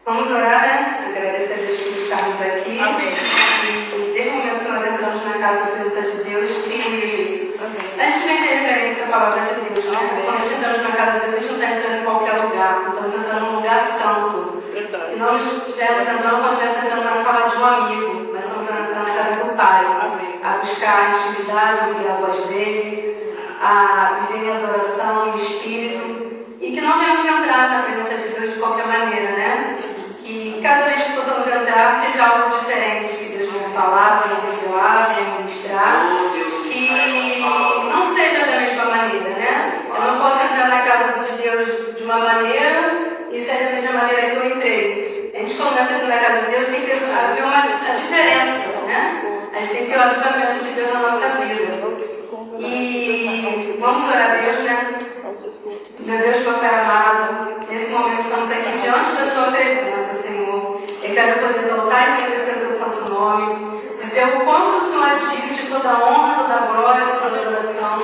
Vamos orar, né? Agradecer a Deus por estarmos aqui. Amém. E desde o momento que nós entramos na casa da presença de Deus, que a gente vem ter referência à palavra de Deus, né? Quando a gente entramos na casa de Deus, a gente não está entrando em qualquer lugar, estamos entrando num lugar santo. Verdade. E não estivermos entrando como se estivesse entrando na sala de um amigo, mas estamos entrando na casa do Pai. Amém. A buscar intimidade, ouvir a voz dele, a viver em adoração e espírito. E que não venhamos entrar na presença de Deus de qualquer maneira, né? Que cada vez que possamos entrar seja algo diferente, que Deus venha falar, venha revelar, venha ministrar, que não seja da mesma maneira, né? Eu não posso entrar na casa de Deus de uma maneira e sair da mesma maneira que eu entrei. A gente, quando entra na casa de Deus, tem que haver uma diferença, né? A gente tem que ter o avivamento de Deus na nossa vida. E vamos orar a Deus, né? Meu Deus, Papai amado, nesse momento estamos aqui diante da Sua presença, Senhor. Eu quero poder exaltar e agradecer o Seu santo nome, dizer o quanto o Senhor é digno de toda a honra, toda a glória, toda a adoração.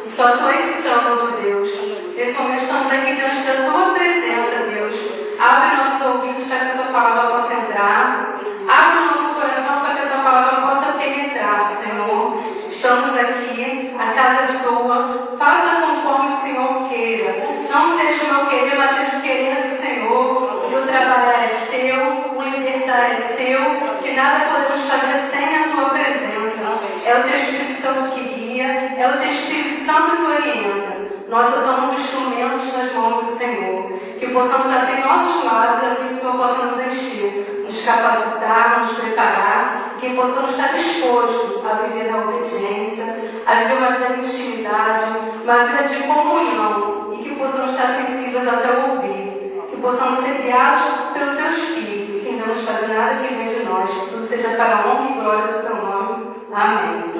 Só Tu és santo, Deus. Nesse momento estamos aqui diante da Tua presença, Deus. Abre nossos ouvidos para que a Tua palavra possa entrar. Abre o nosso coração para que a Tua palavra possa penetrar, Senhor. Estamos aqui, a casa é Sua. Faça conforme o Senhor queira. Não seja o meu querer, mas seja o querer do Senhor. O trabalhar é Seu, o libertar é Seu. Que nada podemos fazer sem a Tua presença. É o Teu Espírito Santo que guia, é o Teu Espírito Santo que orienta. Nós só somos instrumentos nas mãos do Senhor. Que possamos abrir nossos lábios, assim que o Senhor possa nos encher, nos capacitar, nos preparar, que possamos estar dispostos a viver na obediência, a viver uma vida de intimidade, uma vida de comunhão, e que possamos estar sensíveis até o ouvir, que possamos ser guiados pelo Teu Espírito, que não nos faça nada que vem de nós, que tudo seja para a honra e glória do Teu nome. Amém.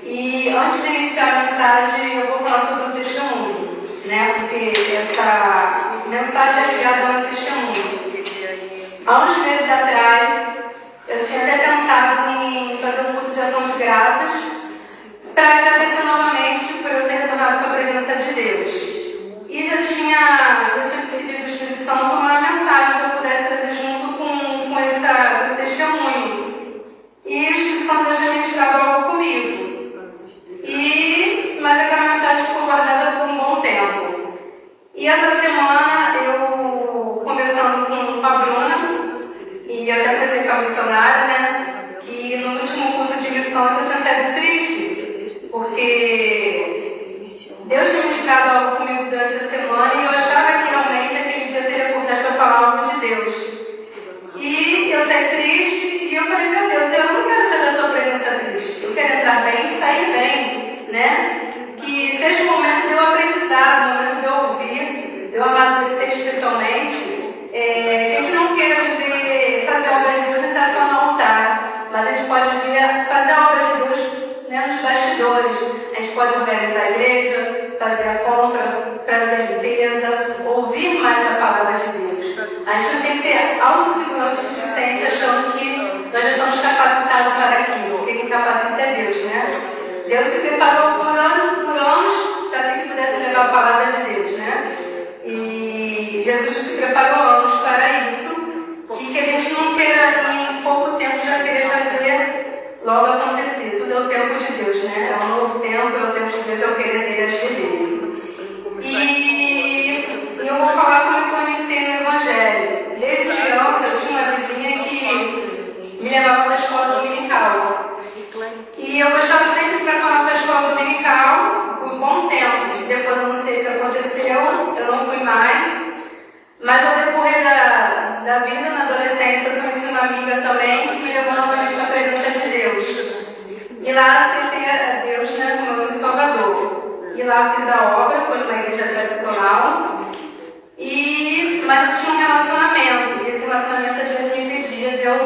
E antes de iniciar a mensagem, eu vou falar sobre o testemunho, né? Porque essa mensagem é ligada ao meu testemunho. Há uns meses atrás, eu tinha até pensado em fazer um curso de ação de graças para agradecer novamente por eu ter retornado para a presença de Deus. E eu tinha pedido ao Espírito Santo uma mensagem que eu pudesse trazer junto com esse testemunho. E o Espírito Santo já ministrava algo comigo. Mas aquela mensagem ficou guardada por um bom tempo. E essa semana eu, conversando com a Bruna, e até conversei com a missionária, né, que no último curso de missões eu tinha sido triste, porque Deus tinha ministrado algo comigo durante a semana e eu achava que realmente aquele dia eu teria oportunidade para falar algo de Deus. E eu saí triste e eu falei, meu Deus, eu não quero sair da tua presença triste, eu quero entrar bem e sair bem, né? Que seja um momento de eu aprendizado, um momento de eu ouvir, de eu amadurecer espiritualmente, que a gente não queira viver, fazer obras de Deus e estar só no altar, mas a gente pode viver, fazer obras de Deus, né, nos bastidores. A gente pode organizar a igreja, fazer a compra, fazer a limpeza, ouvir mais a palavra de Deus. A gente não tem que ter autossegurança suficiente achando que nós já estamos capacitados para aquilo. Quem capacita é Deus, né? Deus se preparou por anos para que pudesse levar a palavra de Deus, né? E Jesus se preparou anos para isso, e que a gente não queira em pouco tempo já querer fazer logo acontecer. Tudo é o tempo de Deus, né? É um novo tempo, é o tempo de Deus, é o querer dele, agir dele. E eu vou falar como eu conheci no Evangelho. Desde criança eu tinha uma vizinha que me levava para a escola dominical. E eu gostava sempre de preparar para a escola dominical por um bom tempo. Depois eu não sei o que aconteceu, eu não fui mais. Mas ao decorrer da vida, na adolescência, eu conheci uma amiga também que me levou novamente para a presença de Deus. E lá aceitei a Deus, né, como meu Salvador. E lá fiz a obra, foi numa igreja tradicional. Mas eu tinha um relacionamento. E esse relacionamento às vezes me impedia de eu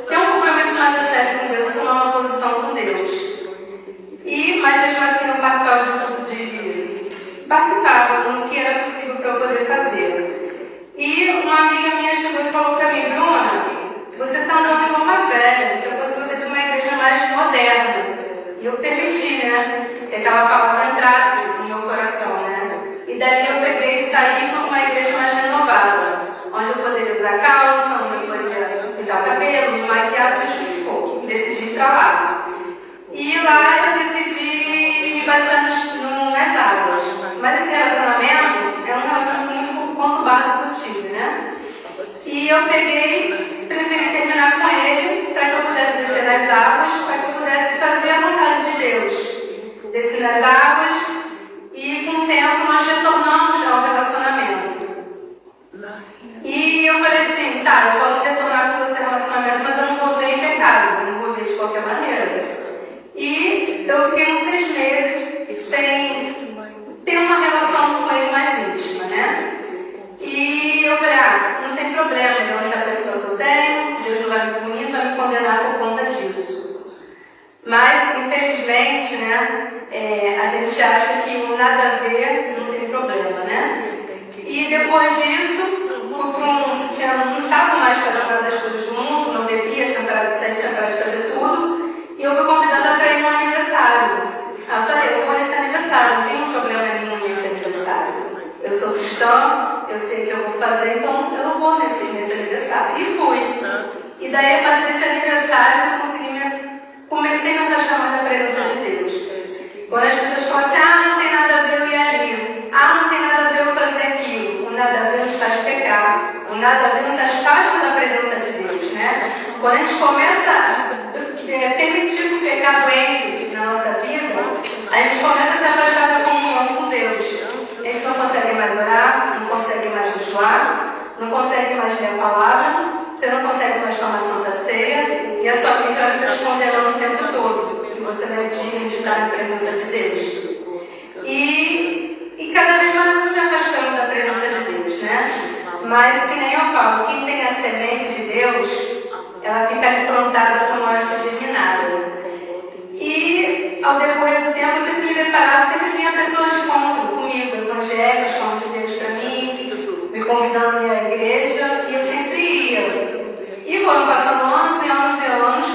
ter um compromisso mais a sério com Deus, tomar uma posição com Deus. Mas mesmo assim eu participava de um ponto de... Participava no que era possível para eu poder fazer. E uma amiga minha chegou e falou para mim, Bruna, você está andando igual uma velha, eu fosse você de uma igreja mais moderna. E eu permiti, né, que aquela palavra entrasse no meu coração, né? E daí eu peguei e saí para uma igreja mais renovada, onde eu poderia usar calça, onde eu poderia pintar o cabelo, me maquiar, seja o que for. Decidi ir para lá. E lá eu decidi me basear nas águas. Mas esse relacionamento é um relacionamento muito conturbado que eu tive, né? E eu preferi terminar com ele para que eu pudesse descer nas águas, para que eu pudesse fazer a vontade de Deus. Desci nas águas e com o tempo nós retornamos ao relacionamento. E eu falei assim, tá, eu posso retornar com você ao relacionamento, mas eu não vou ver em pecado, eu não vou ver de qualquer maneira. E eu fiquei uns 6 meses sem ter uma relação com ele mais íntima, né? E eu falei, não tem problema, é a única pessoa que eu tenho, Deus não vai me punir, não vai me condenar por conta disso. Mas, infelizmente, né, a gente acha que o nada a ver não tem problema, né? E depois disso, não estava mais fazendo nada das coisas do mundo, não bebia, tinha parado de sair, tinha parado de fazer tudo. E eu fui convidada para ir no aniversário. Eu falei, eu vou nesse aniversário, não tem problema nenhum nesse aniversário. Eu sou cristã, eu sei o que eu vou fazer, então eu vou nesse aniversário. E fui. E daí, a partir desse aniversário, eu comecei a me afastar mais da presença de Deus. Quando as pessoas falam assim, não tem nada a ver eu ir ali. Não tem nada a ver eu fazer aquilo. O nada a ver nos faz pecar. O nada a ver nos afasta da presença de Deus, né? Quando a gente começa a permitir que o pecado entre na nossa vida, a gente começa a se afastar da comunhão com Deus. A gente não consegue mais orar, não consegue mais jejuar, não consegue mais ler a palavra, você não consegue mais tomar Santa Ceia, e a sua mente vai ficar escondendo o tempo todo, que você não é digno de estar na presença de Deus. E cada vez mais eu me afastando da presença de Deus, né? Mas, que nem eu falo, quem tem a semente de Deus, ela fica ali plantada para uma hora ser germinada. E, ao decorrer do tempo, eu sempre me deparava, sempre vinha pessoas de encontro comigo, evangélicos, falando de Deus para mim, me convidando a ir à igreja, e eu sempre ia. E foram passando anos e anos e anos,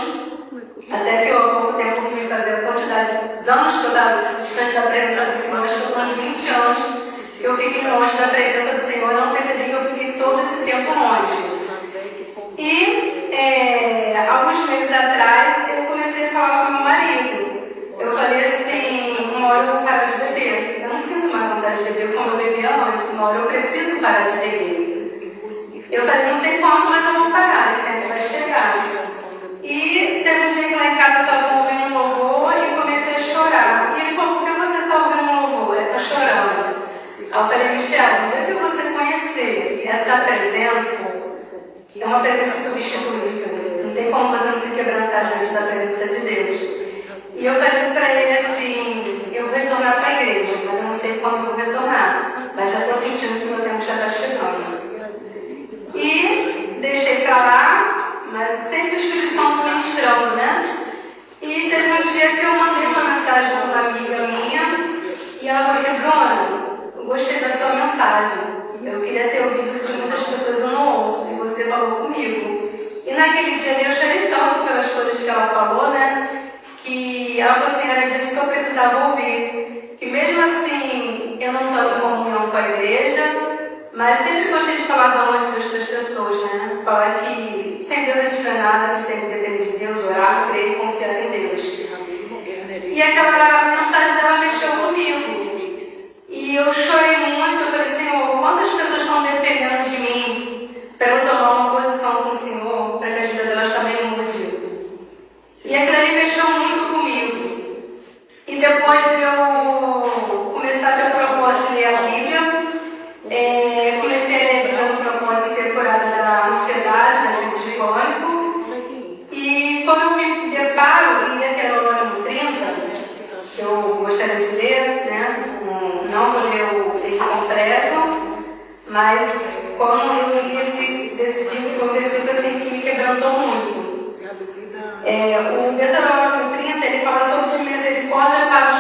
até que eu, há pouco tempo, fui fazer a quantidade de anos que eu estava distante da presença do Senhor, acho que eu estou uns 20 anos, eu fiquei longe da presença do Senhor, eu não percebi que eu fiquei todo esse tempo longe. E, alguns meses atrás, eu comecei a falar com meu marido. Eu falei assim, uma hora eu vou parar de beber. Eu não sinto mais vontade vontade de beber como eu bebia antes. Uma hora eu preciso parar de beber. Eu falei, não sei quando, mas eu vou parar, esse tempo vai chegar. E teve um dia que lá em casa eu estava ouvindo um louvor e comecei a chorar. E ele falou, por que você está ouvindo um louvor? Ele está chorando. Aí eu falei, Michel, no dia que você conhecer essa presença, é uma presença substituível. Não tem como você não se quebrantar diante da presença de Deus. E eu falei para ele assim, eu vou retornar para a igreja, mas eu não sei quando eu vou retornar. Mas já estou sentindo que o meu tempo já está chegando. E deixei para lá, mas sempre o Espírito Santo ministrando, né? E teve um dia que eu mandei uma mensagem para uma amiga minha e ela falou assim, Bruna, eu gostei da sua mensagem. Eu queria ter ouvido isso de muitas pessoas, eu não ouço, e você falou comigo. E naquele dia eu chorei tanto pelas coisas que ela falou, né? Que ela falou assim, era disso que eu precisava ouvir. Que mesmo assim, eu não estou em comunhão com a igreja, mas sempre gostei de falar do amor de Deus para as pessoas, né? Falar que sem Deus a gente não é nada, a gente tem que depender de Deus, orar, crer e confiar em Deus. E aquela mensagem dela mexeu comigo. E eu chorei muito, eu falei, Senhor, quantas pessoas estão dependendo de mim para eu tomar uma posição com o Senhor, para que a vida delas também mude. E aquilo ali mexeu muito comigo. E depois de eu começar a ter o propósito de ler a Bíblia, comecei a ler o propósito de ser curada da ansiedade, da crise de pânico. E quando eu me deparo em Deuteronômio 30, que eu gostaria de ler, né? Não vou ler ele completo, mas quando eu li esse versículo, assim, que me quebrantou muito. O Deuteronômio 30, ele fala sobre misericórdia para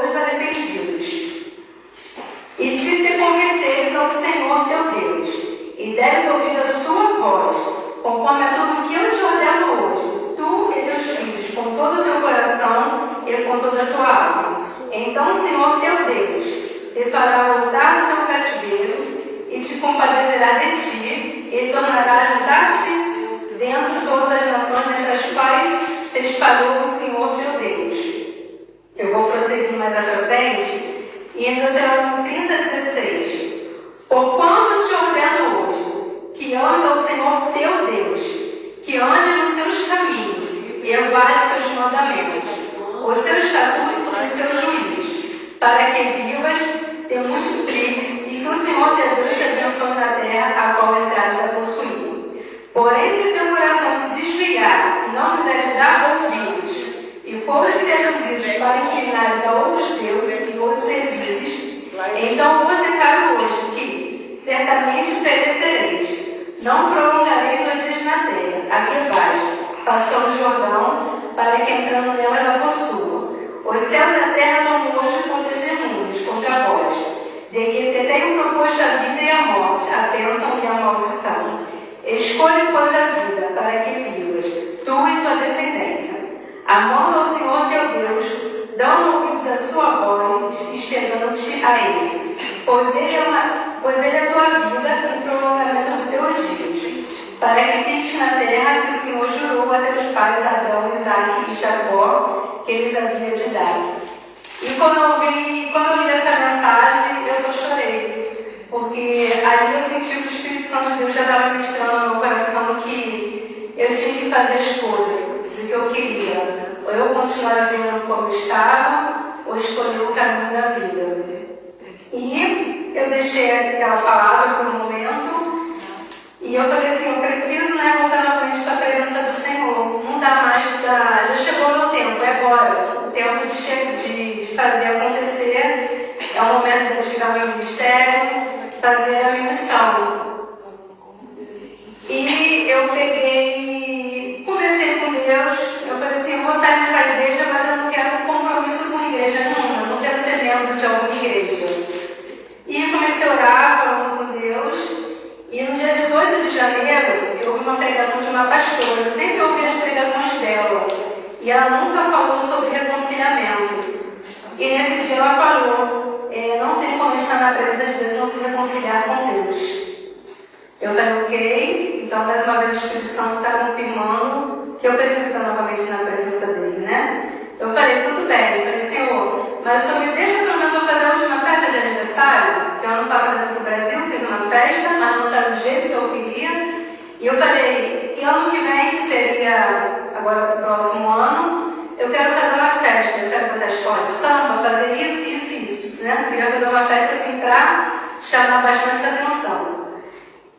os arrependidos. E se te converteres ao Senhor teu Deus, e deres ouvido a sua voz, conforme a tudo que eu te ordeno hoje, tu e teus filhos, com todo o teu coração e com toda a tua alma, então o Senhor teu Deus te fará voltar do teu cativeiro e te compadecerá de ti e tornará a ajudar-te dentro de todas as nações entre as quais te espalhou o Senhor teu Deus. Eu vou prosseguir mais à frente. E em Deuteronômio 30:16, porquanto te ordeno hoje, que ames ao Senhor teu Deus, que ande nos seus caminhos e guarde seus mandamentos, os seus estatutos e seus juízos, para que vivas, te multipliques e que o Senhor teu Deus te abençoe na terra a qual entrares a possuir. Porém, se o teu coração se desviar e não quiseres dar ouvidos, e fores seduzidos para inclinares a outros deuses e os servires, então vou declarar hoje que certamente perecereis. Não prolongareis os dias na terra, a que vais, passando o Jordão, para que entrando nelas a possuam. Os céus e a terra dão hoje por testemunhos contra vós, de que te tenho proposto a vida e a morte, a bênção e a maldição. Escolhe, pois, a vida, para que vivas, tu e tua descendência. Amando ao Senhor teu Deus, dão ouvidos à sua voz e chegando-te a Ele. Pois ele é a tua vida e o prolongamento do teu dias, para que fiques na terra que o Senhor jurou a teus pais Abraão, Isaque e Jacó, que eles havia te dado. E quando eu li essa mensagem, eu só chorei, porque ali eu senti que o Espírito Santo de Deus já estava ministrando no meu coração que eu tinha que fazer a escolha do que eu queria. Ou eu continuar vivendo como eu estava, ou escolher o caminho da vida. E eu deixei aquela palavra por um momento, e eu falei assim, eu preciso voltar novamente para a presença do Senhor. Não dá mais, já chegou o meu tempo, é agora. O tempo de fazer acontecer, é o momento de ativar meu ministério, fazer a minha missão. E eu conversei com Deus, eu falei assim, eu vou estar indo para a igreja, mas eu não quero compromisso com igreja nenhuma, eu não quero ser membro de alguma igreja. E comecei a orar, falando com Deus, e no dia 18 de janeiro, eu ouvi uma pregação de uma pastora, eu sempre ouvi as pregações dela, e ela nunca falou sobre reconciliamento. E nesse dia ela falou, não tem como estar na presença de Deus e não se reconciliar com Deus. Eu falei, ok, então mais uma vez o Espírito Santo está confirmando que eu preciso estar novamente na presença dele, né? Eu falei, tudo bem, eu falei, Senhor, mas o Senhor me deixa pelo menos eu fazer fazer a última festa de aniversário, que ano passado eu fui para o Brasil, fiz uma festa, mas não saiu do jeito que eu queria. E eu falei, e ano que vem, que seria agora o próximo ano, eu quero fazer uma festa, eu quero botar a escola de samba, fazer isso, isso e isso, né? Eu queria fazer uma festa assim para chamar bastante atenção.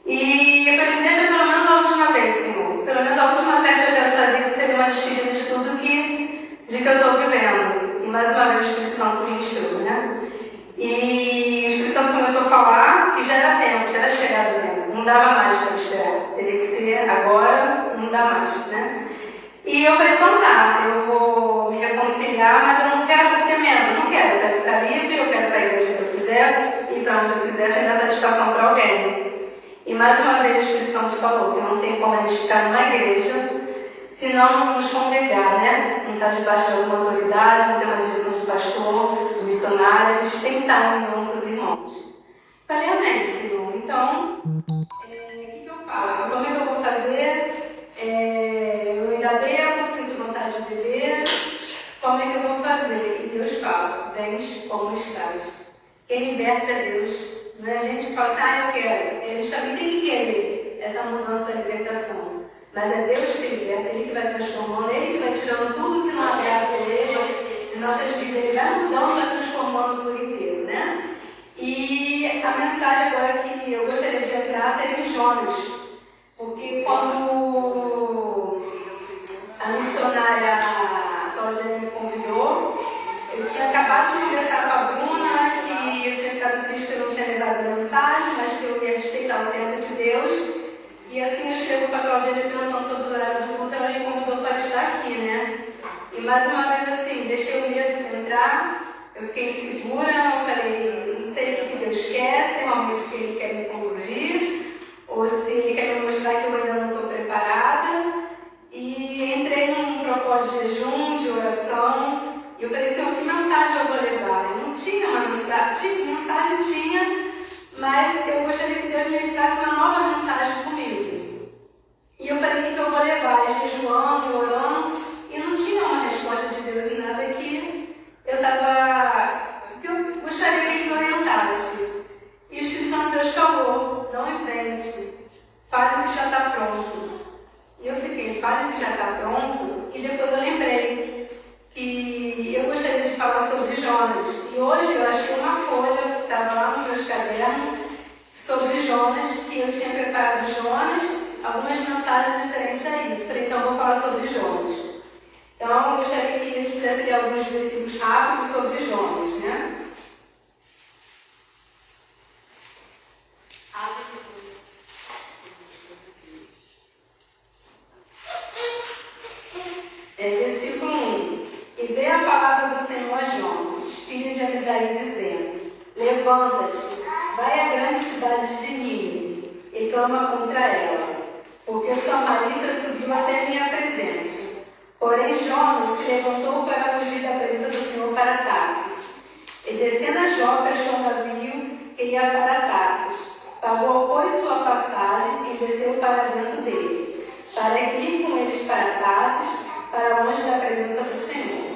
E eu falei assim, deixa pelo menos a última vez, Senhor. Pelo menos a última festa que eu quero fazer, que seria uma despedida de tudo que eu estou vivendo. E mais uma vez o Espírito Santo me instruiu, né? E o Espírito Santo começou a falar que já era tempo, já era chegado o tempo. Não dava mais para esperar. Teria que ser agora, não dá mais, né? E eu falei, então tá, eu vou me reconciliar, mas eu não quero ser membro, não quero. Eu quero ficar livre, eu quero ir para a igreja que eu quiser, ir para onde eu quiser, sem dar satisfação para alguém. E mais uma vez o Espírito Santo falou que não tem como a gente ficar numa igreja se não nos congregar, né? Não está debaixo de alguma autoridade, não tem uma direção de pastor, de missionário, a gente tem que estar em união com os irmãos. Falei, amém, Senhor. Então, o que eu faço? Como é que eu vou fazer? Eu ainda bebo, sinto vontade de beber. Como é que eu vou fazer? E Deus fala, vens como estás. Quem liberta é Deus. Não é a gente que fala assim, eu quero. Eles também têm que querer essa mudança, a libertação. Mas é Deus que liberta, Ele que vai transformando, Ele que vai tirando tudo que não agrada a Ele de nossas vidas. Ele vai mudando, vai transformando por inteiro, né? E a mensagem agora que eu gostaria de entrar seria em Jonas. Porque quando a missionária Claudine me convidou, eu tinha acabado de conversar com a Bruna que eu tinha ficado triste que eu não tinha levado a mensagem, mas que eu ia respeitar o tempo de Deus. E assim eu escrevo para a Claudine perguntando sobre o horário de culto, ela me convidou para estar aqui, né? E mais uma vez assim, deixei o medo entrar, eu fiquei segura, eu falei, não sei o que Deus quer, se realmente que Ele quer me conduzir, ou se Ele quer me mostrar que eu ainda não estou preparada. E entrei num propósito de jejum, de oração, e eu falei, Senhor, que mensagem eu vou levar? Eu não tinha uma mensagem tinha, mas eu gostaria que Deus me ministrasse uma nova mensagem comigo. E eu falei, o que eu vou levar? Jejuando e orando, e não tinha uma resposta de Deus em nada que eu gostaria que Ele me orientasse. E o Espírito Santo de Deus falou, não invente, fale o que já está pronto. E eu fiquei, fale o que já está pronto, e depois eu lembrei que eu gostaria de falar sobre Jonas. E hoje eu achei uma folha, que estava lá nos meus cadernos, sobre Jonas, que eu tinha preparado Jonas, algumas mensagens diferentes a isso. Falei, então eu vou falar sobre Jonas. Então eu gostaria que a gente pudesse ler alguns versículos rápidos sobre Jonas, né? Versículo 1. E veio a palavra do Senhor a Jonas, filho de Amisaí, dizendo, levanta-te, vai à grande cidade de Nínive e clama contra ela, porque sua malícia subiu até minha presença. Porém Jonas se levantou para fugir da presença do Senhor para Tarsis. E descendo a Jope, achou um navio que ia para Tarsis. Pagou, pois, sua passagem e desceu para dentro dele, para ir com eles para Tarsis, para longe da presença do Senhor.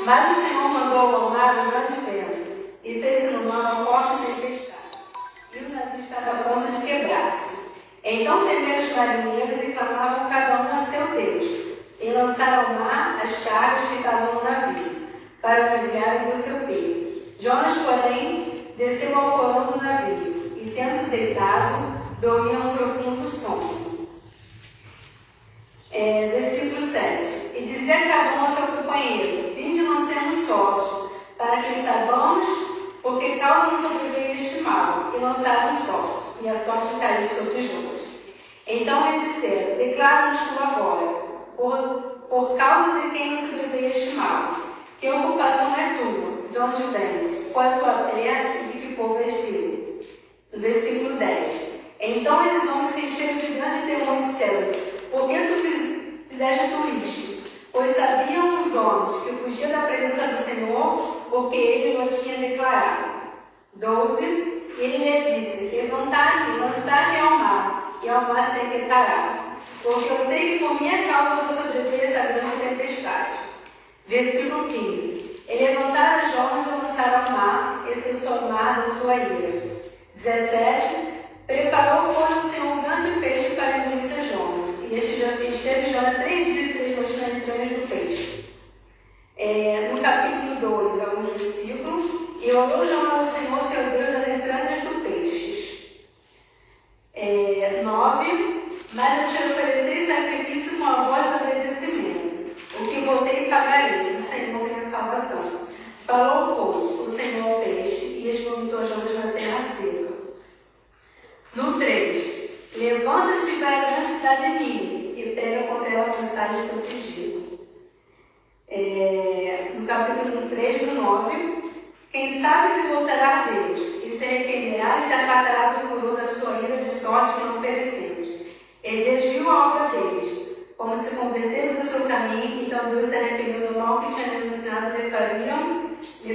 Mas o Senhor mandou ao mar um grande vento, e fez-se no mar uma forte tempestade, e o navio estava a ponto de quebrar-se. Então temeram os marinheiros e clamavam cada um a seu Deus, e lançaram ao mar as cargas que estavam no navio, para aliviarem do seu peso. Jonas, porém, desceu ao porão do navio, e tendo-se deitado, dormia num profundo sono. Versículo 7. E dizia cada um ao seu companheiro, vinde lancemos sorte, para que saibamos porque causa nos sobreveio este mal. E lançaram sorte, e a sorte caiu sobre Jonas. Então lhe disseram, declara-nos tu agora, por causa de quem nos sobreveio este mal. Que ocupação é tua, de onde vens, qual é a tua terra e de que povo és teu? No versículo 10. Então esses homens se encheram de grande temor e disseram, por que tu fizeste tu isto? Pois sabiam os homens que fugia da presença do Senhor, porque ele o tinha declarado. 12. Ele lhe disse, levantai-me, lançai-me ao mar, e ao mar se aquietará, porque eu sei que por minha causa vou sobreviver essa grande tempestade. Versículo 15. E levantaram Jonas e o lançaram ao mar, e cessou o mar da sua ira. 17. Preparou, pois, o Senhor um grande peixe para engolir Jonas. E esteve Jonas 3 dias e 3 noites nas entranhas do peixe. No capítulo 2, alguns versículos. E orou Jonas ao Senhor, seu Deus, das entranhas do peixe. 9. Mas eu te oferecerei sacrifício com a voz do agradecimento. O que voltei pagarei, o Senhor tem a salvação. Falou, pois, o Senhor ao peixe, e expulsou Jonas na terra seca. No 3. Levanta-te e vai à grande cidade de Nínive, e prega contra ela a mensagem que eu pedi. No capítulo 3, do 9. Quem sabe se voltará a Deus, e se arrependerá e se apartará do furor da sua ira de sorte que não perecemos. Ele desviou a obra deles, como se converteram do seu caminho, então Deus se arrependeu do mal que tinha ensinado, lhe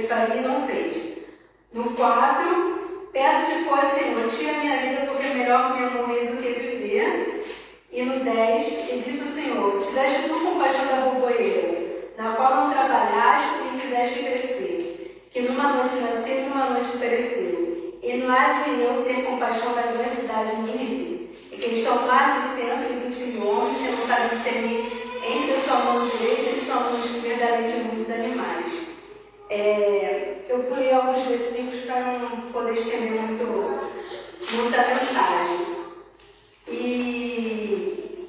faria e não fez. No 4. Peço-te, pois, Senhor, tira a minha vida, porque é melhor que eu morrer do que viver. E no 10, e disse o Senhor, tiveste tu compaixão da borboleira, na qual não trabalhaste e fizeste crescer, que numa noite nasceu e numa noite pereceu. E não há de eu ter compaixão da grande cidade de Nínive, e que estão mais de 120 milhões, que não sabem discernir entre a sua mão direita e a sua mão esquerda, além de muitos animais. Eu pulei alguns versículos para não poder estender muita mensagem. E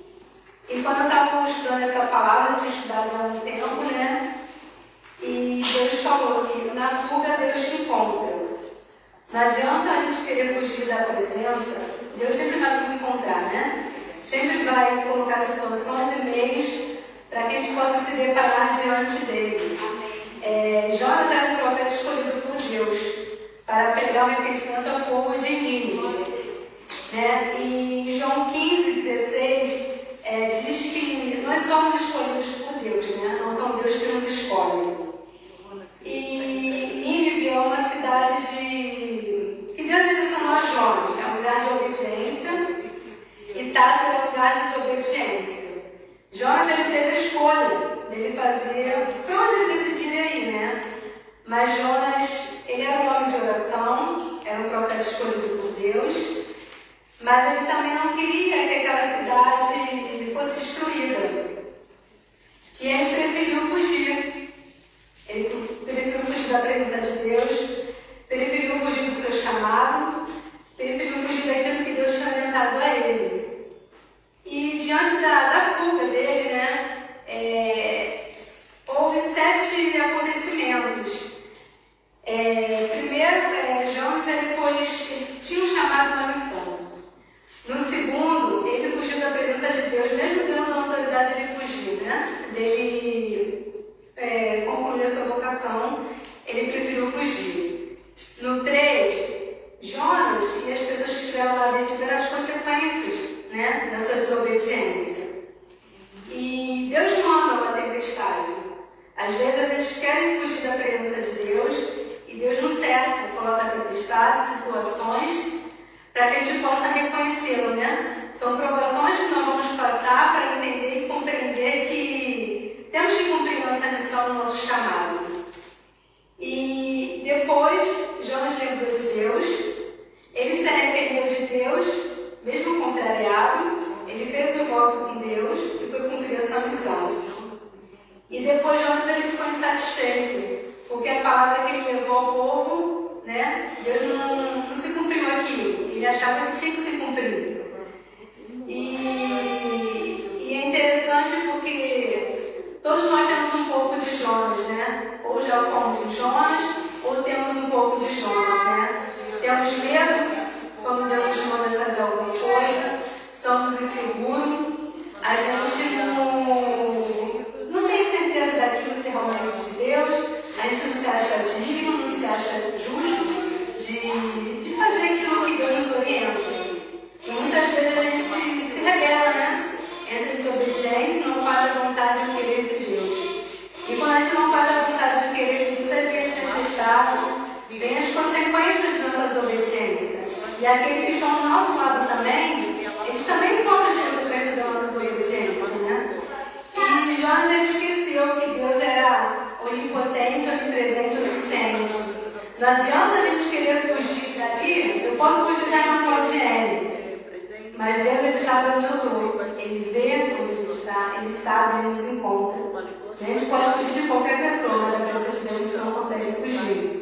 quando eu estava estudando essa palavra, eu tinha estudado há um tempo, né? E Deus falou que na fuga Deus te encontra. Não adianta a gente querer fugir da presença, Deus sempre vai nos encontrar, né? Sempre vai colocar situações e meios para que a gente possa se deparar diante dele. Jonas era o profeta escolhido por Deus para pregar o arrependimento ao povo de Nínive, né? E João 15:16 diz que nós somos escolhidos por Deus, né? Não são Deus que nos escolhe. E Nínive é uma cidade que Deus direcionou a Jonas, é um lugar de obediência, e Tássila é um lugar de desobediência. Jonas ele teve a escolha dele fazer para onde ele decidiria ir, né? Mas Jonas, ele era um homem de oração, era um profeta escolhido por Deus, mas ele também não queria que aquela cidade fosse destruída. E ele preferiu fugir. Ele preferiu fugir da presença de Deus, preferiu fugir do seu chamado, preferiu fugir daquilo que Deus tinha orientado a ele. E diante da fuga dele, né, houve 7 acontecimentos. Primeiro, Jonas ele tinha um chamado, uma missão. No segundo, ele fugiu da presença de Deus, mesmo tendo a autoridade de ele fugir, né? Dele concluir a sua vocação, ele preferiu fugir. No 3, Jonas e as pessoas que estiveram lá dentro tiveram as consequências, né, da sua desobediência. E Deus manda uma tempestade. Às vezes a gente quer fugir da presença de Deus e Deus nos cerca, coloca tempestades, situações, para que a gente possa reconhecê-lo, né? São provações que nós vamos passar para entender e compreender que temos que cumprir nossa missão, nosso chamado. E depois, Jonas lembrou de Deus, ele se arrependeu de Deus, mesmo contrariado, ele fez o voto com Deus e foi cumprir a sua missão. E depois Jonas ele ficou insatisfeito, porque a palavra que ele levou ao povo, né, Deus não se cumpriu aquilo, ele achava que tinha que se cumprir. E é interessante porque todos nós temos um pouco de Jonas, né? Ou já fomos de Jonas, ou temos um pouco de Jonas, né? Temos medo quando Deus nos manda fazer alguma coisa, somos inseguros, a gente não tem certeza daquilo ser realmente de Deus, a gente não se acha digno, não se acha justo de fazer aquilo que Deus nos orienta. E muitas vezes a gente se rebela, né? Entra em desobediência e não faz a vontade e o querer de Deus. E quando a gente não faz a vontade e o querer de Deus, aí vem as tempestades, vem as consequências da nossa desobediência. E aqueles que estão ao nosso lado também, eles também sofrem as consequências da nossa desobediência, né? E Jonas ele esqueceu que Deus era onipotente, onipresente, onisciente. Não adianta a gente querer fugir dali. Eu posso fugir da higiene, mas Deus, Ele sabe onde eu estou. Ele vê onde a gente está, Ele sabe, Ele nos encontra. A gente pode fugir de qualquer pessoa, mas a presença de Deus a gente não consegue fugir.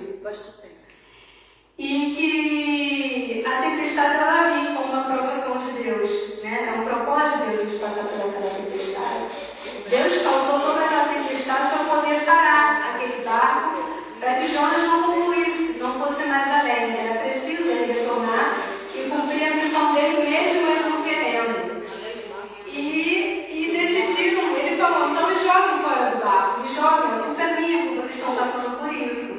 E que a tempestade ela vai vir como uma provação de Deus, né? É um propósito de Deus a gente passar por aquela tempestade. Deus causou toda aquela tempestade para poder parar aquele barco, para que Jonas não concluísse, não fosse mais além. Era preciso ele retornar e cumprir a missão dele mesmo ele não querendo. E decidiram, ele falou, então me joguem fora do barco, me joguem, a culpa é minha, porque vocês estão passando por isso.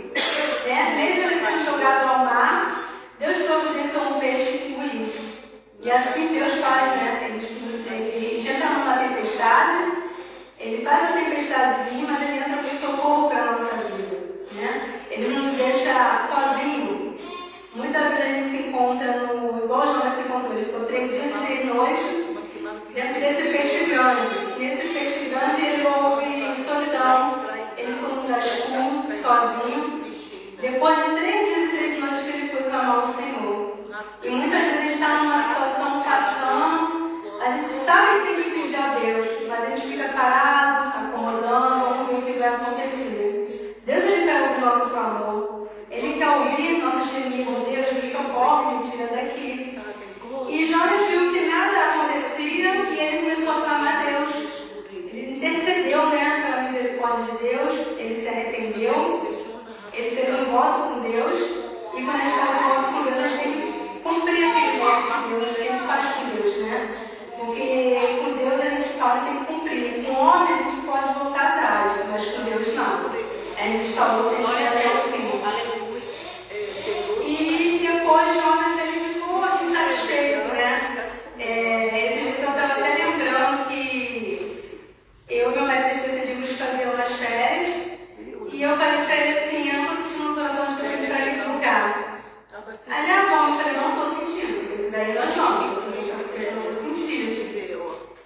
Mesmo ele sendo jogado ao mar, Deus providenciou um peixe que engolisse. E assim Deus faz, né? Ele entra numa tempestade, ele faz a tempestade vir, mas ele entra por socorro para a nossa vida, né? Ele não nos deixa sozinho. Muitas vezes a gente se encontra igual o Jonas se encontrou, ele ficou 3 dias e 3 noites dentro desse peixe grande. Nesse peixe grande ele houve solidão, ele ficou no lugar escuro, sozinho. Depois de 3 dias e 3 noites que ele foi clamar ao Senhor. E muitas vezes a gente está numa situação passando, a gente sabe que tem que pedir a Deus, mas a gente fica parado, acomodando, vamos ver o que vai acontecer. Deus, Ele quer ouvir nosso clamor. Ele quer ouvir nossos gemidos. Deus, me socorre, me tira daqui. E Jonas viu que nada acontecia e ele começou a clamar a Deus. Ele intercedeu, né, pela misericórdia de Deus, ele se arrependeu. Ele fez um voto com Deus, e quando a gente faz um voto com Deus, a gente tem que cumprir aquele voto com Deus, que a gente faz com Deus, né? Porque com Deus a gente fala que tem que cumprir. Com o homem a gente pode voltar atrás, mas com Deus não. A gente falou que tem que ir até o fim. E depois Jonas ele ficou insatisfeito, né? Esses dias eu estava até lembrando que eu e meu marido decidimos fazer umas férias. E eu falei para ele assim, eu não estou sentindo no coração de ir para aquele lugar. Aí ele, vamos, eu falei, não estou sentindo. Se quiser ir, nós vamos. Eu não estou sentindo.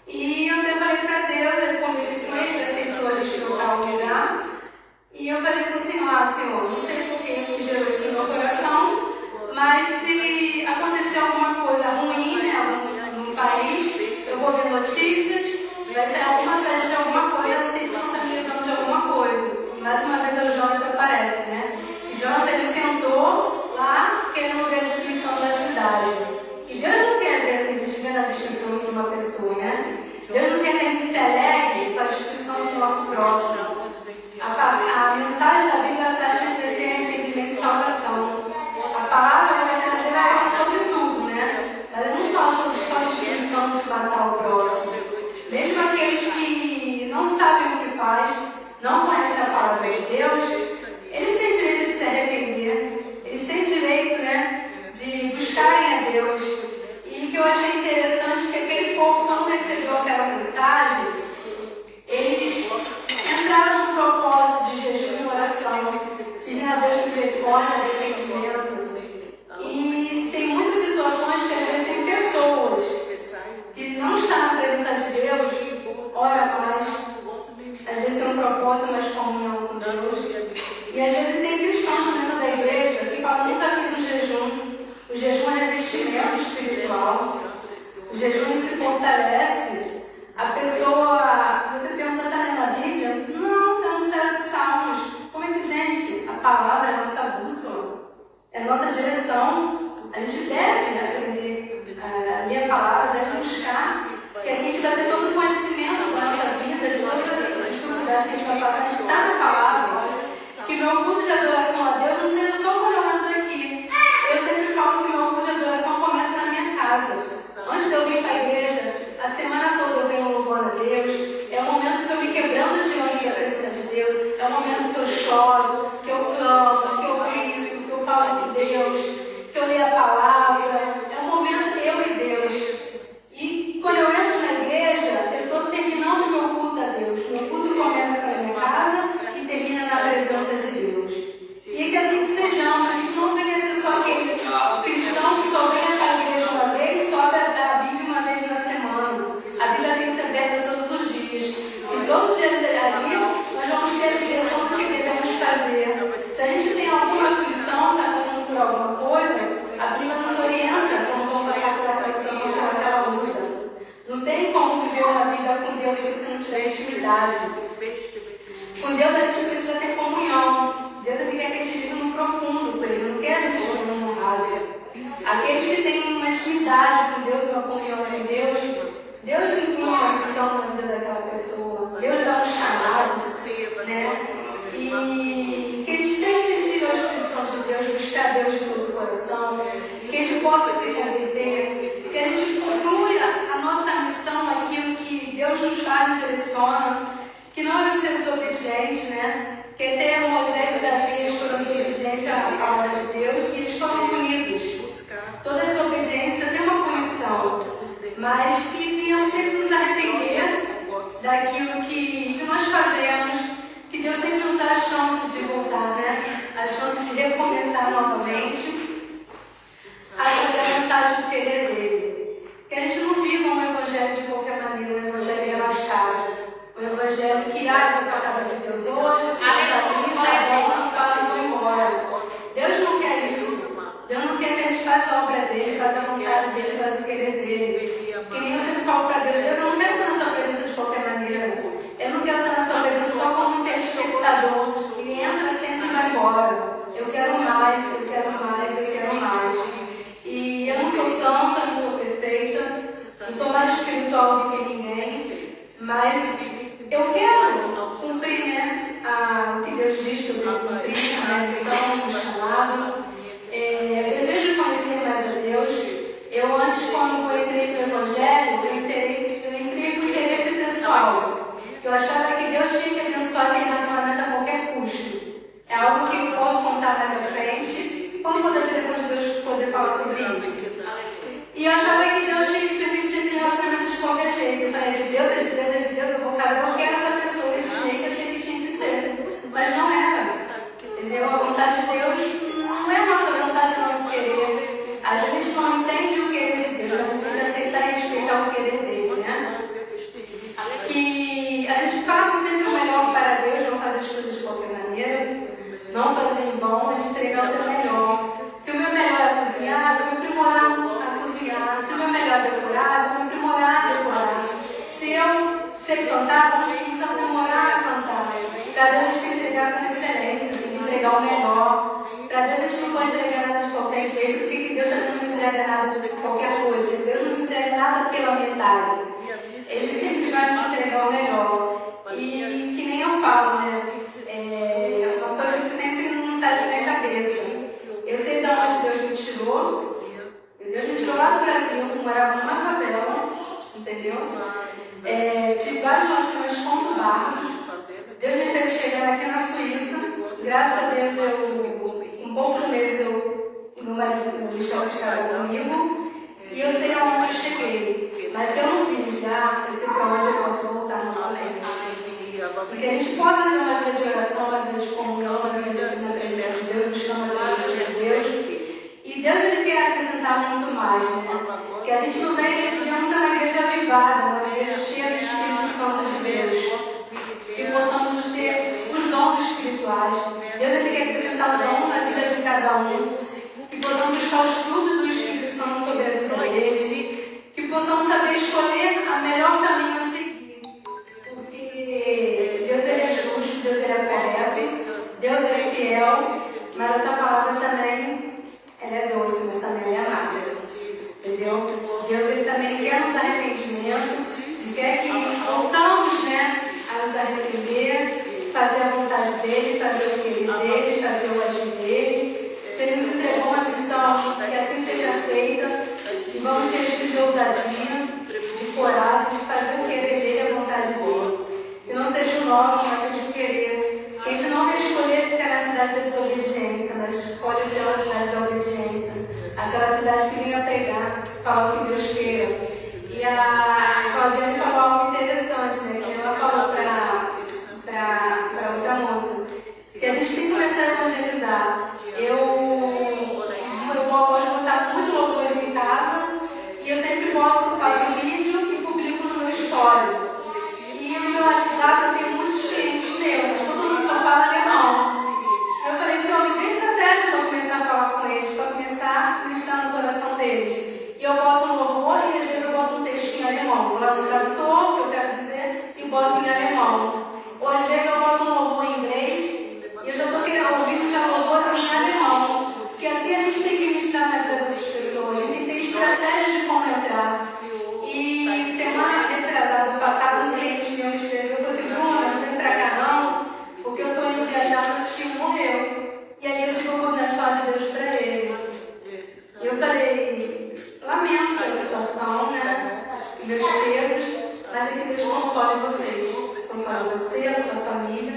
E eu falei para Deus, eu conversei com ele, aceitou a gente trocar o lugar. E eu falei para o Senhor, Senhor, não sei por que gerou isso no meu coração, mas se acontecer alguma coisa ruim, né, no país, eu vou ver notícias, vai ser alguma série de alguma coisa, eu sei que você está me lembrando de alguma coisa. Mais uma vez o Jonas aparece, né? E Jonas ele sentou lá querendo ver a destruição da cidade. E Deus não quer ver assim, a gente vendo a destruição de uma pessoa, né? Deus não quer que a gente se alegre para a destruição do nosso próximo. A mensagem da Bíblia está cheia de arrependimento e salvação. A palavra vai trazer sobre tudo, né? Mas eu não falo sobre só a destruição de matar o próximo. Mesmo aqueles que não sabem o que faz, não conhecem a palavra de Deus, eles têm direito de se arrepender, eles têm direito, né, de buscarem a Deus. E o que eu achei interessante é que aquele povo, quando recebeu aquela mensagem, eles entraram no propósito de jejum e oração, pedindo a Deus misericórdia, arrependimento. E tem muitas situações que às vezes tem pessoas que não estão na presença de Deus, ora mais. Às vezes tem um propósito mais comunhão com Deus. E às vezes tem cristãos dentro da igreja que falam, nunca fiz um jejum. O jejum é revestimento espiritual. O jejum se fortalece. A pessoa, você pergunta, está lendo a Bíblia? Não, é um certo salmos. Como é que, gente, a palavra é a nossa bússola, é a nossa direção. A gente deve aprender a ler a palavra, deve buscar, que a gente vai ter todo o conhecimento da nossa vida, de todas as dificuldades que a gente vai passar, a gente está na palavra. Que meu culto de adoração a Deus não seja só quando eu entro aqui. Eu sempre falo que meu culto de adoração começa na minha casa. Antes de eu vir para a igreja, a semana toda eu venho louvando a Deus. É o momento que eu me quebrando diante da presença de Deus. É o momento que eu choro, que eu canto, que eu grito, que eu falo com Deus, que eu leio a palavra. É o momento eu e Deus. E quando eu entro na igreja, eu estou terminando o meu culto a Deus. Meu culto começa na minha casa e termina na presença de Deus. E intimidade. Com Deus a gente precisa ter comunhão. Deus ele quer que a gente viva no profundo com Ele, não quer a gente viver no raso. Aqueles que têm uma intimidade com Deus, uma comunhão com Deus, Deus inclui uma missão na vida daquela pessoa. Deus dá um chamado, né? E que a gente esteja sensível à expressão de Deus, buscar Deus de todo o coração, que a gente possa se converter, que a gente conclua a nossa missão, aquilo que Deus nos faz e direciona, que não é ser desobediente, né? Que até Moisés e Davi eles foram desobedientes à palavra de Deus e eles foram punidos. Toda desobediência tem uma punição, mas que venham sempre nos arrepender daquilo que nós fazemos, que Deus sempre nos dá a chance de voltar, né? A chance de recomeçar novamente, a fazer a vontade do querer dele. Que a gente não viva um evangelho de qualquer maneira, um evangelho relaxado, um evangelho que abre para a casa de Deus hoje, se não fala e vou embora. Deus não quer isso. Deus não quer que a gente faça a obra dele, faça a vontade dele, faça o querer dele. Que nem eu sempre falo para Deus, Deus, eu não quero estar na tua presença de qualquer maneira. Eu não quero estar na sua presença só como um telespectador. Ele entra, senta e vai embora. Eu quero mais, eu quero mais, eu quero mais. E eu não sou santa, não sou perfeita, não sou mais espiritual do que ninguém, mas eu quero cumprir, né, o que Deus diz que eu tenho que cumprir, a minha missão, o chamado. Eu desejo conhecer mais a Deus. Eu antes, quando eu entrei no Evangelho, eu entrei com interesse pessoal. Eu achava que Deus tinha que abençoar aquele relacionamento a qualquer custo. É algo que eu posso contar mais à frente, quando for da direção de Deus poder falar sobre isso. E eu achava que Deus tinha que permitir aquele relacionamento de qualquer jeito. Eu falei, de Deus, é de Deus, é de Deus, eu vou casar, eu quero essa pessoa, esse jeito eu achei que tinha que ser. Mas não era. Entendeu? A vontade de Deus não é a nossa vontade, é o nosso querer. Às vezes a gente não entende o querer de Deus, a gente tem que aceitar e respeitar o querer dele, né? Que a gente faça sempre o melhor para Deus, não fazer as coisas de qualquer maneira, não fazer em vão, mas entregar o teu melhor. Se o meu melhor é cozinhar, vou me aprimorar a cozinhar. Se o meu melhor é decorar, vou me aprimorar a decorar. Se eu sei cantar, vamos nos aprimorar a cantar. Para Deus a gente entregar com excelência, entregar o melhor. Para Deus a gente não pode entregar nada de qualquer jeito, porque Deus também não nos entrega nada de qualquer coisa. Deus não nos entrega nada pela metade. Ele sempre vai nos entregar o melhor. E que nem eu falo, né? É uma coisa que sempre não sai da minha cabeça. Eu sei de onde Deus me tirou. Deus me tirou lá do Brasil, eu morava numa favela, entendeu? Tive vários relacionamentos com barcos. Deus me fez chegar aqui na Suíça. Graças a Deus, em poucos meses, meu marido Michel estava comigo. E eu sei aonde eu cheguei. Mas se eu não viajar, eu sei para onde eu posso voltar novamente. E que a gente possa ter uma vida de oração, uma vida de comunhão, uma vida de presença de Deus, buscando a presença de Deus. E Deus ele quer acrescentar muito mais, né? Que a gente não venha ser uma igreja avivada, uma igreja cheia do Espírito Santo de Deus. Que possamos ter os dons espirituais. Deus ele quer acrescentar o dom na vida de cada um. Que possamos buscar os frutos do Espírito Santo sobre a vida deles. Que possamos saber escolher a melhor caminho a seguir. Porque Deus ele é justo, Deus ele é correto, Deus ele é fiel, mas a tua palavra também ela é doce, mas também ela é amarga. Entendeu? Deus ele também quer nos arrependimentos, quer que voltamos, né, a nos arrepender, fazer a vontade dele, fazer o querer dele, fazer o agir dele. Se ele nos entregou uma missão, que assim seja feita, e vamos ter espírito de ousadia, de coragem, de fazer o querer dele e a vontade dele. Que não seja o nosso, mas seja o querer. Que a gente não vai escolher ficar na cidade da desobediência, mas escolhe ser a cidade da obediência. Aquela cidade que vem a pregar, falar o que Deus queira. E a Claudiane falou algo interessante, né? Que ela falou para outra moça. Que a gente tem que começar a evangelizar. Eu gosto de botar muitos louvores em casa e eu sempre faço vídeo e publico no meu story. E no meu WhatsApp eu tenho muitos clientes meus, mas todo mundo só fala alemão. Eu falei, Senhor, me dê estratégia para começar a falar com eles, para começar a ministrar no coração deles. E eu boto um louvor e às vezes eu boto um texto em alemão. Lá no tradutor, que eu quero dizer, e boto em alemão. lamento pela situação, né? Meus pesos, mas é que Deus console vocês. Console você, a sua família,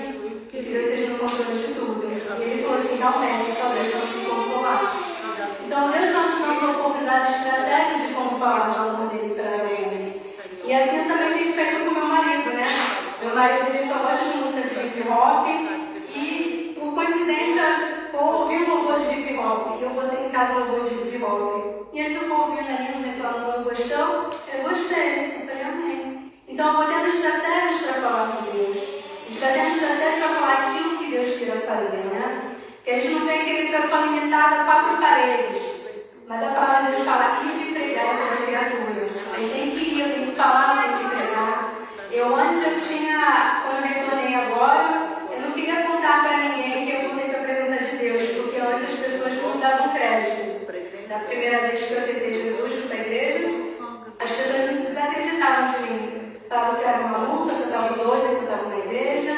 que Deus esteja no controle de tudo. E ele falou assim, realmente, só Deus pode se consolar. Então Deus não te dá uma oportunidade estratégica de como falar o amor dele para ele. E assim eu também tenho feito com meu marido, né? Meu marido ele só gosta de música de hip hop e, por coincidência, eu ouvi um louvor de hip hop. E eu botei em casa um louvor de hip hop. E ele ficou ouvindo ali, não reclamou, gostou? Eu gostei. Eu falei, amém. Então eu vou tendo estratégias para falar com Deus. A gente vai tendo estratégias para falar aquilo que Deus queira fazer, né? Que a gente não tem que ficar só limitado a 4 paredes. Mas a palavra de Deus fala que de pregar é para criaturas. Aí tem que ir, eu tenho que falar, eu tenho que pregar. Antes eu tinha, quando eu retornei agora, eu não queria contar para ninguém que eu contei com a presença de Deus, porque antes as pessoas não davam crédito. Da primeira vez que eu aceitei Jesus junto à igreja, as pessoas não desacreditavam de mim. Falavam que eu era maluca, que eu estava doida, que eu estava na igreja,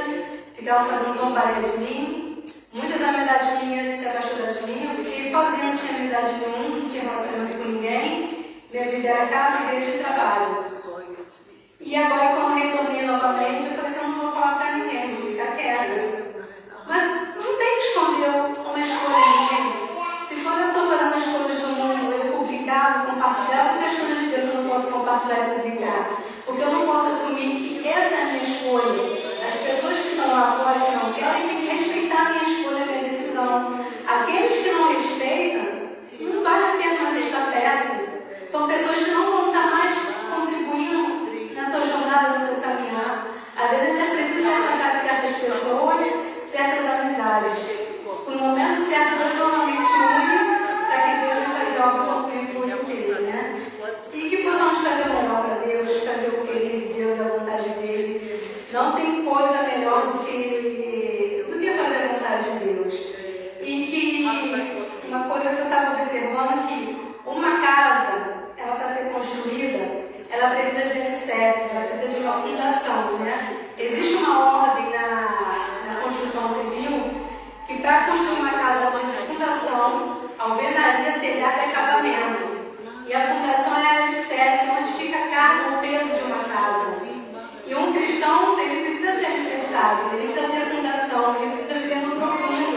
ficavam fazendo zombaria de mim. Muitas amizades minhas se afastaram de mim, eu fiquei sozinha, não tinha amizade nenhuma, não tinha relacionamento com ninguém. Minha vida era casa, igreja e trabalho. E agora, quando eu retornei novamente, eu falei assim, eu não vou falar para ninguém, vou ficar quieta. Mas não tem que esconder uma escolha minha. Se for eu estou fazendo as coisas do mundo, eu publicar, compartilhar, porque as coisas de Deus eu não posso compartilhar e publicar. Porque eu não posso assumir que essa é a minha escolha. As pessoas que estão lá fora e não querem, têm que respeitar a minha escolha, a minha decisão. Aqueles que não respeitam, não vale a pena você estar perto. São pessoas que não vão estar mais contribuindo na tua jornada, no teu caminhar. Às vezes a gente precisa afastar certas pessoas, certas amizades. No momento certo, Deus normalmente une para que Deus vai fazer algo por dele, né? E que possamos fazer o melhor para Deus, fazer o querer de Deus, a vontade dele. Não tem coisa melhor do que fazer a vontade de Deus. E que uma coisa que eu estava observando é que uma casa, ela para ser construída, ela precisa de alicerce, ela precisa de uma fundação, né? Existe uma ordem na construção civil que para construir uma casa de fundação, alvenaria, telhado e acabamento. E a fundação é a alicerce, onde fica a carga, o peso de uma casa. E um cristão, ele precisa ser alicerçado, ele precisa ter fundação, ele precisa viver no profundo.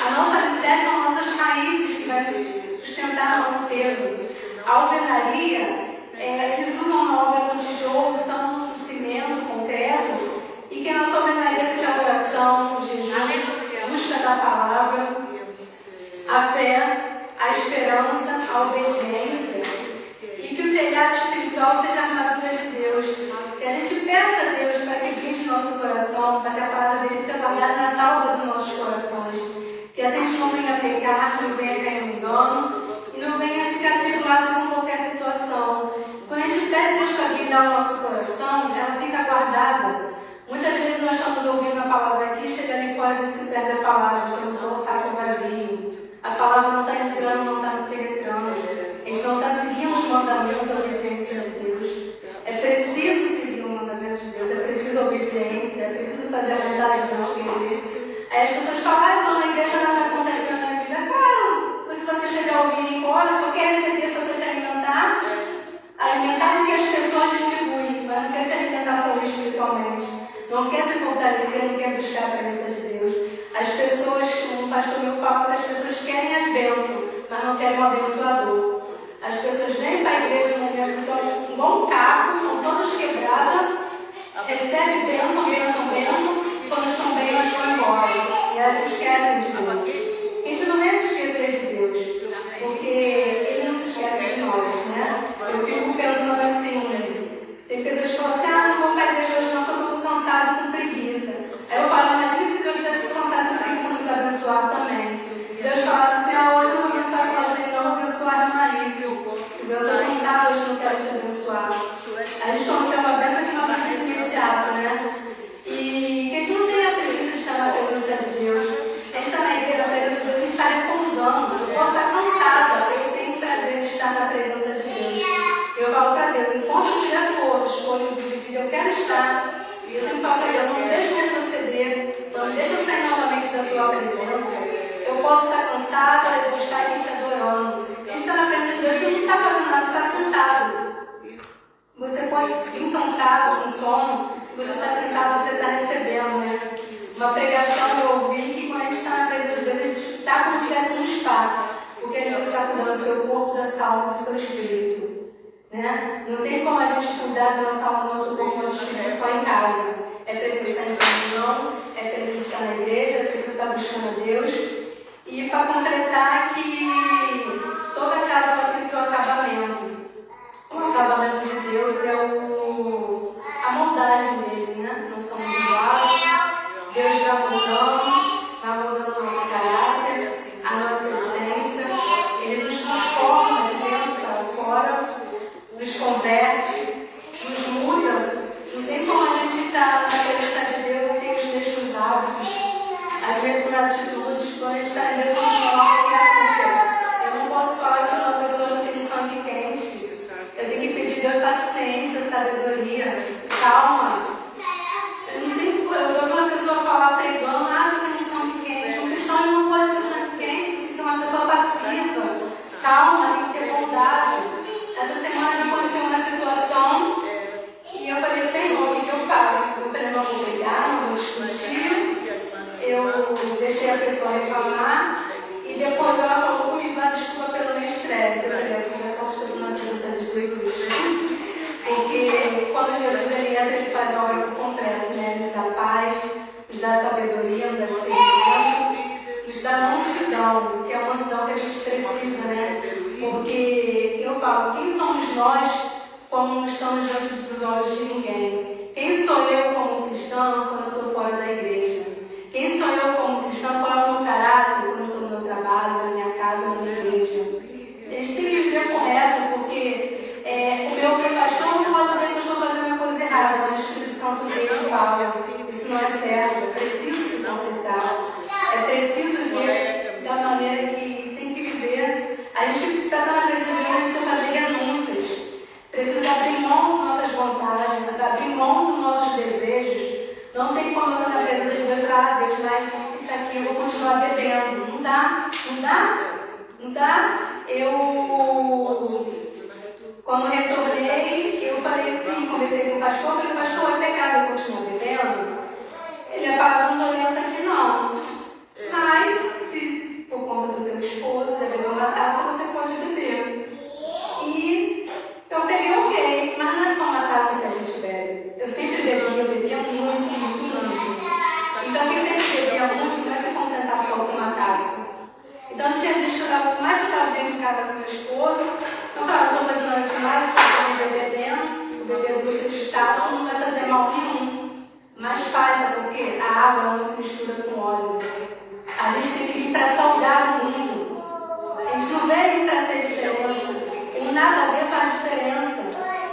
A nossa alicerce são as nossas raízes que vai sustentar nosso peso. A alvenaria, eles usam obras no tijolo, são cimento, concreto, e que a nossa alvenaria seja a oração, o jejum, busca da palavra, a fé, a esperança, a obediência, e que o telhado espiritual seja a armadura de Deus. Que a gente peça a Deus para que blinde nosso coração, para que a palavra dele fique guardada na tábua dos nossos corações. Que a gente não venha pecar, não venha cair no engano, e não venha ficar tribulado com qualquer situação. Quando a gente pede Deus para blindar o nosso coração, ela fica guardada. Muitas vezes nós estamos ouvindo a palavra aqui, chegando em fora e se perde a palavra, estamos com o saco vazio. A palavra não está entrando, não está penetrando. A gente não está seguindo os mandamentos, a obediência de Deus. É preciso seguir o mandamento de Deus, é preciso obediência, é preciso fazer a vontade de Deus. Aí as pessoas falam, eu vou na igreja, nada está acontecendo na minha vida. Claro, você só quer chegar ao ouvir e ir embora, só quer receber, só quer se alimentar. Alimentar o que as pessoas distribuem, mas não quer se alimentar só espiritualmente. Não quer se fortalecer, não quer buscar a presença de Deus. As pessoas, como o pastor meu fala, as pessoas querem as bênçãos, mas não querem o abençoador. As pessoas vêm para a igreja no momento que estão com um bom carro, estão todas quebradas, recebem bênção, quando estão bem, elas vão embora. E elas esquecem de Deus. A gente não deve se esquecer de Deus, porque Ele não se esquece de nós, né? Eu fico pensando assim, tem pessoas que falam assim, não vou para a igreja hoje não, porque eu estou cansado e com preguiça. Aí eu falo, imagina se Deus tivesse cansado e com preguiça nos abençoar também. Se Deus falasse assim, hoje eu vou abençoar aquela gente, não vou abençoar a Marícia. Deus está cansado, hoje não quero te abençoar. A gente toma que é uma bênção que não precisa de imediato, né? E que a gente não tenha preguiça de estar na presença de Deus. A gente está na igreja, na presença de Deus, a gente está repousando. Eu posso estar cansada, eu tenho prazer de estar na presença de Deus. Eu falo para Deus, enquanto eu tiver força, escolho de vida, eu quero estar. E eu sempre falo para Deus, não me deixe retroceder, não me deixe eu sair novamente da tua presença. Eu posso estar cansada, eu vou estar aqui te adorando. A gente está na presença de Deus, a gente não está fazendo nada Você pode vir cansado, com sono, se você está sentado, você está recebendo, né? Uma pregação eu ouvi que quando a gente está na presença de Deus, a gente está como se estivesse num spa, porque ali você está cuidando do seu corpo, da sua alma, do seu espírito. Né? Não tem como a gente cuidar da nossa alma, do nosso corpo, do nosso espírito só em casa. É preciso estar em comunhão, é preciso estar na igreja, é preciso estar buscando a Deus. E para completar que toda casa ela tem seu acabamento. O acabamento de Deus é a moldagem dele, né? Não somos iguais. Deus vai mudando o nosso caráter, a nossa essência. Ele nos transforma de dentro para fora, nos converte, nos muda. Não tem como a gente estar na presença de Deus e ter os mesmos hábitos, as mesmas atitudes. Quando a gente está em Deus, a gente não é criatura. Eu não posso falar que eu sou uma pessoa que tem sangue quente. Eu tenho que pedir Deus paciência, sabedoria, calma. Eu já ouvi uma pessoa falar pregando, eu tenho sangue quente. Um cristão ele não pode ter sangue quente, tem que ser uma pessoa passiva, calma, tem que ter bondade. Essa semana aconteceu uma situação e eu falei, Senhor, o que eu faço? Eu falei, não vou brigar, não vou discutir. Eu deixei a pessoa reclamar e depois ela falou comigo, desculpa pelo meu estresse. Eu falei, você é só estou na presença de Jesus. Porque quando Jesus ele entra, ele faz a obra completa, né? Ele nos dá paz, nos dá sabedoria, nos dá segurança, nos dá mansidão, que é a mansidão que a gente precisa, né? Porque eu falo, quem somos nós como não estamos diante dos olhos de ninguém? Quem sou eu como cristão quando eu estou fora da igreja? Quem sou eu como cristão? Qual é o meu caráter quando eu estou no meu trabalho, na minha casa, na minha igreja? A gente tem que viver correto, porque o meu pastor não pode ver que eu estou fazendo uma coisa errada, mas o Espírito Santo vem e fala, isso não é certo, é preciso se consertar, é preciso ver da maneira que tem que viver. A gente, para estar na presença de Deus, a gente precisa fazer renúncias, precisa abrir mão das nossas vontades, abrir mão dos nossos desejos. Não tem como eu estar na presença de Deus e falar, Deus, mas isso aqui eu vou continuar bebendo. Não dá, não dá, não dá. Quando retornei, eu falei assim, conversei com o pastor, falei, pastor, é pecado eu continuar bebendo? Ele é palavra não orienta aqui não. Mas, se por conta do teu esposo, você bebeu uma taça, você pode beber. E eu peguei ok, mas não é só uma taça que a gente bebe. Eu sempre bebia muito, muito, muito. Então, quem sempre bebia muito, não vai se contentar só com uma taça. Então, tinha dias que eu estava, por mais que eu estava dentro de casa com meu esposo, eu falava, estou fazendo nada demais, estou fazendo beber dentro, o beber duas taças não vai fazer mal nenhum. Mas faz, porque a água não se mistura com óleo. A gente tem que vir para salgar o mundo. A gente não veio para ser diferença. O nada a ver faz diferença.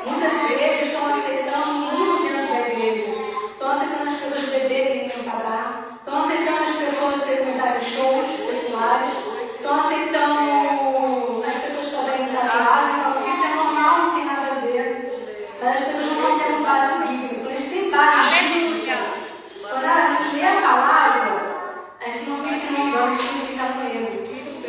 Muitas igrejas estão aceitando o mundo dentro da igreja. Estão aceitando as pessoas beberem e acabar. Estão aceitando as pessoas frequentarem shows seculares. Estão aceitando as pessoas fazerem tatuagem. Porque isso é normal, não tem nada a ver. Mas as pessoas não estão tendo base bíblica. Quando a gente tem base bíblica, quando a gente lê a palavra, a gente não fica no engano, a gente não fica no erro.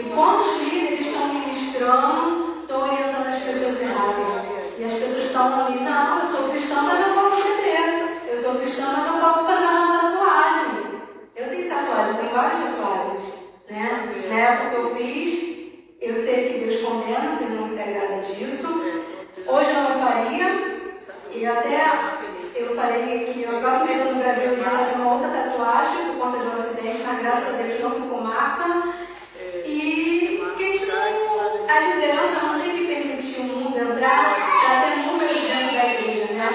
Enquanto os líderes estão ministrando, estão orientando as pessoas erradas. E as pessoas estão ali, não, eu sou cristã, mas eu posso beber. Eu sou cristã, mas eu posso fazer uma tatuagem. Eu tenho tatuagem, eu tenho várias tatuagens. Né? Na época que eu fiz, eu sei que Deus condena, que Ele não se agrada disso. Hoje eu não faria. E até eu falei que eu estava vendo no Brasil e ia fazer uma outra tatuagem por conta de um acidente, mas graças a Deus não ficou marca. E a liderança não tem que permitir o mundo entrar para ter números dentro da igreja, né?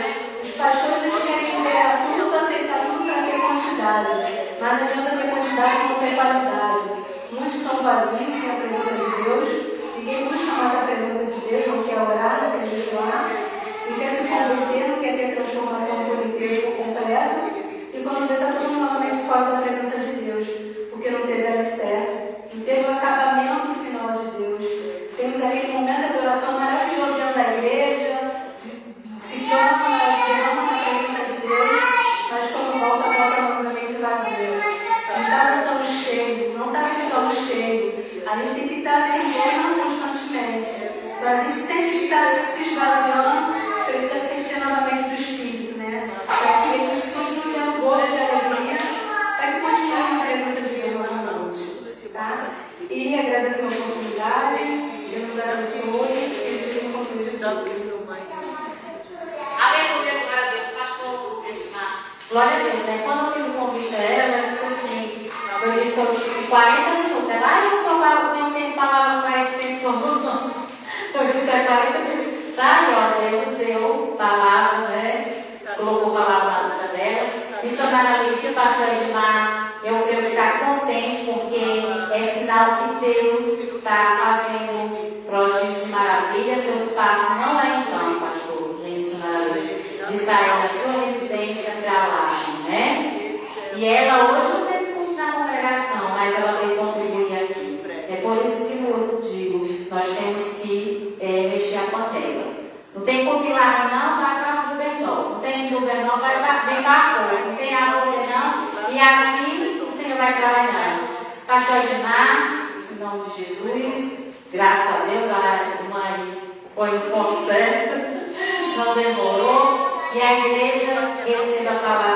Os pastores eles querem liberar tudo, aceitar tudo para ter quantidade, mas não adianta ter quantidade e não ter qualidade. Muitos estão vazios sem a presença de Deus, ninguém busca mais a presença de Deus, não quer orar, não quer jejuar, não quer se converter, não quer ter transformação por inteiro, por completo, e quando vê, está todo mundo novamente fora da presença de Deus, porque não teve alicerce. Teve o acabamento final de Deus. Temos aquele momento de adoração maravilhoso dentro da igreja, se torna na presença de Deus, mas quando volta novamente vazio. Não está ficando cheio, não está ficando cheio. A gente tem que estar se enchendo constantemente. Quando a gente sente que está se esvaziando, precisa se melhor do que filmar. Aleluia, glória a Deus, pastor Edmar. Glória a Deus, né? Quando eu fiz o convite a ela disse assim, eu disse 40 minutos. Ela, eu tenho tempo palavra mais tempo todo. Eu disse 40 minutos. Sabe, ó, Deus deu palavra, né? Colocou palavra na boca dela. Missionária Alice, pastor Edmar, eu creio que está contente porque é sinal que Deus está fazendo prodígios de maravilha. Seus passos não é então, pastor, nem missionária Alice, de sair da sua residência para lá, né? E ela hoje não teve curso na congregação, mas ela veio contribuir aqui. É por isso que eu digo, nós temos que mexer a pantera. Não tem compilar não, vai para o Bernol. Não tem do Bernol, vai para fora. Não tem a força não. E assim o Senhor vai trabalhando. Pastor Edmar, em nome de Jesus, graças a Deus, a mãe foi no ponto certo, não demorou. E a igreja receba a palavra